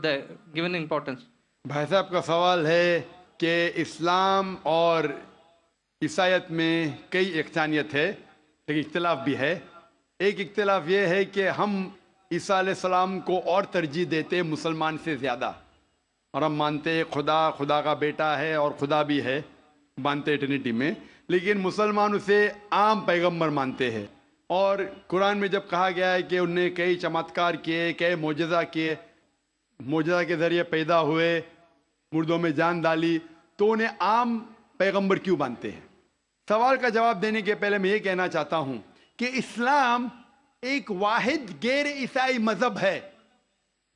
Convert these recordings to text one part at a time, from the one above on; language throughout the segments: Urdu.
the given importance. بھائی صاحب کا سوال ہے کہ اسلام اور عیسائیت میں کئی یکسانیت ہے لیکن اختلاف بھی ہے. ایک اختلاف یہ ہے کہ ہم عیسیٰ علیہ السلام کو اور ترجیح دیتے ہیں مسلمان سے زیادہ، اور ہم مانتے ہیں خدا کا بیٹا ہے اور خدا بھی ہے، مانتے ہیں ٹرینٹی میں، لیکن مسلمان اسے عام پیغمبر مانتے ہیں. اور قرآن میں جب کہا گیا ہے کہ انہوں نے کئی چمتکار کیے، کئی معجزہ کیے، معجزہ کے ذریعے پیدا ہوئے، مردوں میں جان ڈالی، تو انہیں عام پیغمبر کیوں مانتے ہیں؟ سوال کا جواب دینے کے پہلے میں یہ کہنا چاہتا ہوں کہ اسلام ایک واحد غیر عیسائی مذہب ہے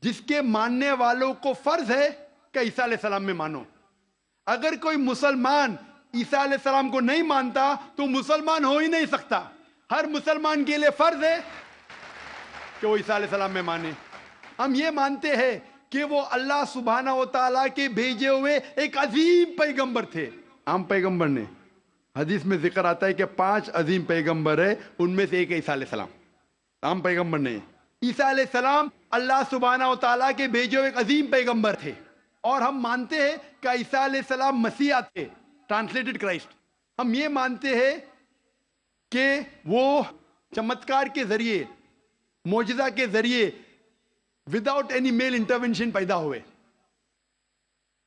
جس کے ماننے والوں کو فرض ہے کہ عیسیٰ علیہ السلام میں مانو. اگر کوئی مسلمان عیسیٰ علیہ السلام کو نہیں مانتا تو مسلمان ہو ہی نہیں سکتا. ہر مسلمان کے لیے فرض ہے کہ وہ عیسیٰ علیہ السلام میں مانے. ہم یہ مانتے ہیں کہ وہ اللہ سبحانہ و تعالیٰ کے بھیجے ہوئے ایک عظیم پیغمبر تھے. عام پیغمبر نے، حدیث میں ذکر آتا ہے کہ 5 عظیم پیغمبر ہیں، ان میں سے ایک ہے عیسیٰ علیہ السلام. عام پیغمبر نہیں. عیسیٰ علیہ السلام اللہ سبحانہ و تعالیٰ کے بھیجے ہوئے ایک عظیم پیغمبر تھے، اور ہم مانتے ہیں کہ عیسیٰ علیہ السلام مسیح تھے، ٹرانسلیٹڈ کرائسٹ. ہم یہ مانتے ہیں کہ وہ چمتکار کے ذریعے، معجزہ کے ذریعے، وداؤٹ اینی میل انٹرونشن پیدا ہوئے،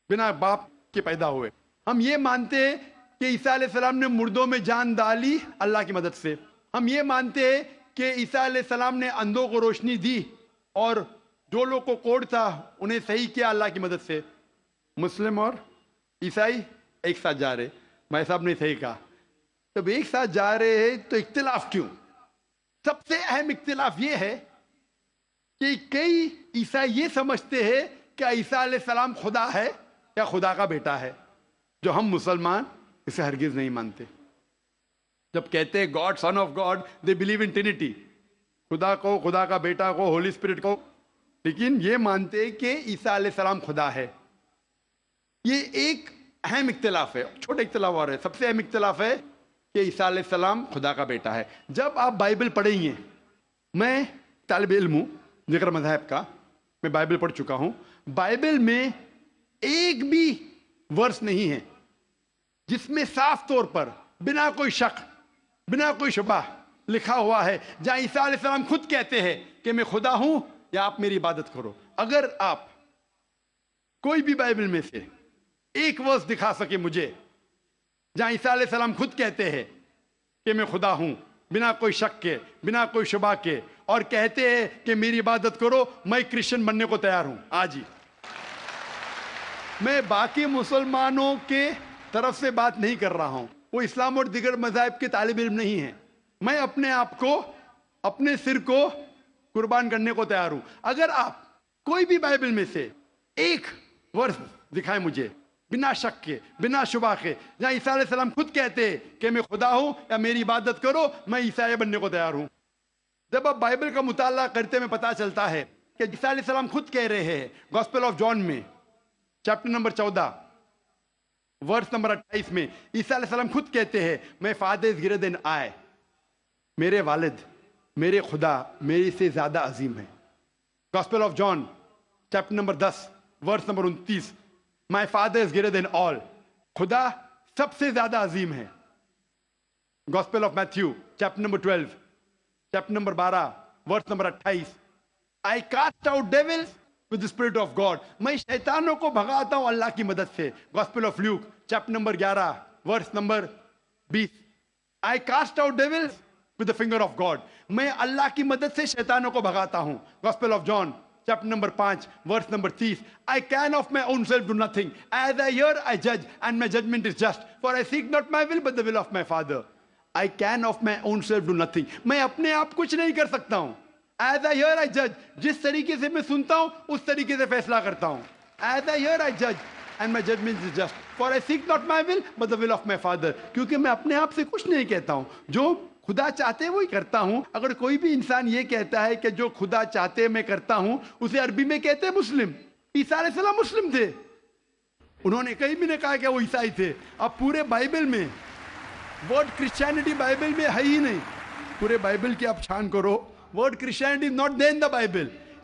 بنا باپ کے پیدا ہوئے. ہم یہ مانتے ہیں کہ عیسیٰ علیہ السلام نے مردوں میں جان ڈالی اللہ کی مدد سے. ہم یہ مانتے ہیں کہ عیسیٰ علیہ السلام نے اندھوں کو روشنی دی، اور جو لوگ کو کوڑ تھا انہیں صحیح کیا اللہ کی مدد سے. مسلم اور عیسائی ایک ساتھ جا رہے، بھائی صاحب نے صحیح کہا. جب ایک ساتھ جا رہے ہیں تو اختلاف کیوں؟ سب سے اہم اختلاف یہ ہے کہ کئی عیسائی یہ سمجھتے ہیں کہ عیسیٰ علیہ السلام خدا ہے یا خدا کا بیٹا ہے، جو ہم مسلمان اسے ہرگز نہیں مانتے. جب کہتے ہیں God, Son of God, they believe in Trinity, خدا کو، خدا کا بیٹا کو، ہولی اسپرٹ کو، لیکن یہ مانتے ہیں کہ عیسیٰ علیہ السلام خدا ہے. یہ ایک اہم اختلاف ہے. چھوٹے اختلاف اور ہے، سب سے اہم اختلاف ہے کہ عیسیٰ علیہ السلام خدا کا بیٹا ہے. جب آپ بائبل پڑھیں گے، میں طالب علم ہوں ذکر مذاہب کا، میں بائبل پڑھ چکا ہوں، بائبل میں ایک بھی ورس نہیں ہے جس میں صاف طور پر بنا کوئی شک، بنا کوئی شبہ لکھا ہوا ہے جہاں عیسیٰ علیہ السلام خود کہتے ہیں کہ میں خدا ہوں یا آپ میری عبادت کرو. اگر آپ کوئی بھی بائبل میں سے ایک ورس دکھا سکے مجھے جہاں عیسیٰ علیہ السلام خود کہتے ہیں کہ میں خدا ہوں بنا کوئی شک کے، بنا کوئی شبہ کے، اور کہتے ہیں کہ میری عبادت کرو، میں کرسچن بننے کو تیار ہوں آج ہی. میں باقی مسلمانوں کے طرف سے بات نہیں کر رہا ہوں، وہ اسلام اور دیگر مذاہب کے طالب علم نہیں ہیں. میں اپنے آپ کو، اپنے سر کو قربان کرنے کو تیار ہوں. اگر آپ کوئی بھی بائبل میں سے ایک ورس دکھائیں مجھے بنا شک کے، بنا شبہ کے، جہاں عیسیٰ علیہ السلام خود کہتے ہیں کہ میں خدا ہوں یا میری عبادت کرو، میں عیسائی بننے کو تیار ہوں. جب آپ بائبل کا مطالعہ کرتے میں پتا چلتا ہے کہ عیسیٰ علیہ السلام خود کہہ رہے ہیں گاسپل آف جان میں چیپٹر نمبر 14 ورس نمبر 28 میں، عیسیٰ علیہ السلام خود کہتے ہیں میں فادر از گریٹر دین آئی، میرے والد، میرے خدا میرے سے زیادہ عظیم ہے. Gospel of John chapter number 10 verse number 29، my father is greater than all, خدا سب سے زیادہ عظیم ہے. Gospel of Matthew chapter number 12 chapter number 12 verse number 28، I cast out devils with the spirit of God، میں شیطانوں کو بھگاتا ہوں اللہ کی مدد سے. Gospel of Luke chapter number 11 verse number 20، I cast out devils with the finger of God، میں اللہ کی مدد سے شیطانوں کو بھگاتا ہوں. Gospel of John chapter number 5 verse number 30، I can of my own self do nothing, as I hear I judge and my judgment is just, for I seek not my will but the will of my Father. I can of my own self do nothing، میں اپنے آپ کچھ نہیں کر سکتا ہوں. As I hear I judge، جس طریقے سے میں سنتا ہوں اس طریقے سے فیصلہ کرتا ہوں. As I hear I judge and my judgment is just, for I seek not my will but the will of my Father، کیونکہ میں اپنے آپ سے کچھ نہیں کہتا ہوں، جو خدا چاہتے وہی کرتا ہوں. اگر کوئی بھی انسان یہ کہتا ہے کہ جو خدا چاہتے میں کرتا ہوں، اسے عربی میں کہتے ہیں مسلم. عیسیٰ علیہ السلام مسلم تھے، انہوں نے کہیں بھی نہیں کہا کہ وہ عیسائی تھے. اب پورے بائبل میں ورڈ کرسچینٹی بائبل میں ہے ہی نہیں. پورے بائبل کی آپ چھان کرو، word Christianity is not there in the Bible.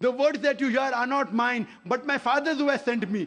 The words that you hear are not mine, but my Father who has sent me.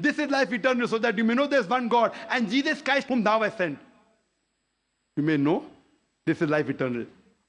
This is life eternal, so that you may know there is one God and Jesus Christ whom thou hast sent. You may know this is life eternal.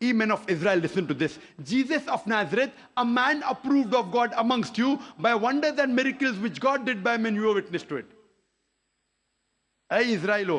Ye men of Israel, listen to this. Jesus of Nazareth, a man approved of God amongst you by wonders and miracles which God did by men, you are witness to it. Hey Israelo,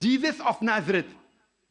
Jesus of Nazareth,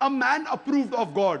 a man approved of God,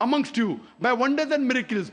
amongst you by wonders and miracles,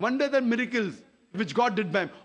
wonders and miracles which God did by him,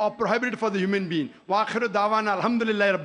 or prohibited for the human being? Wa akhiru da'wana alhamdulillah।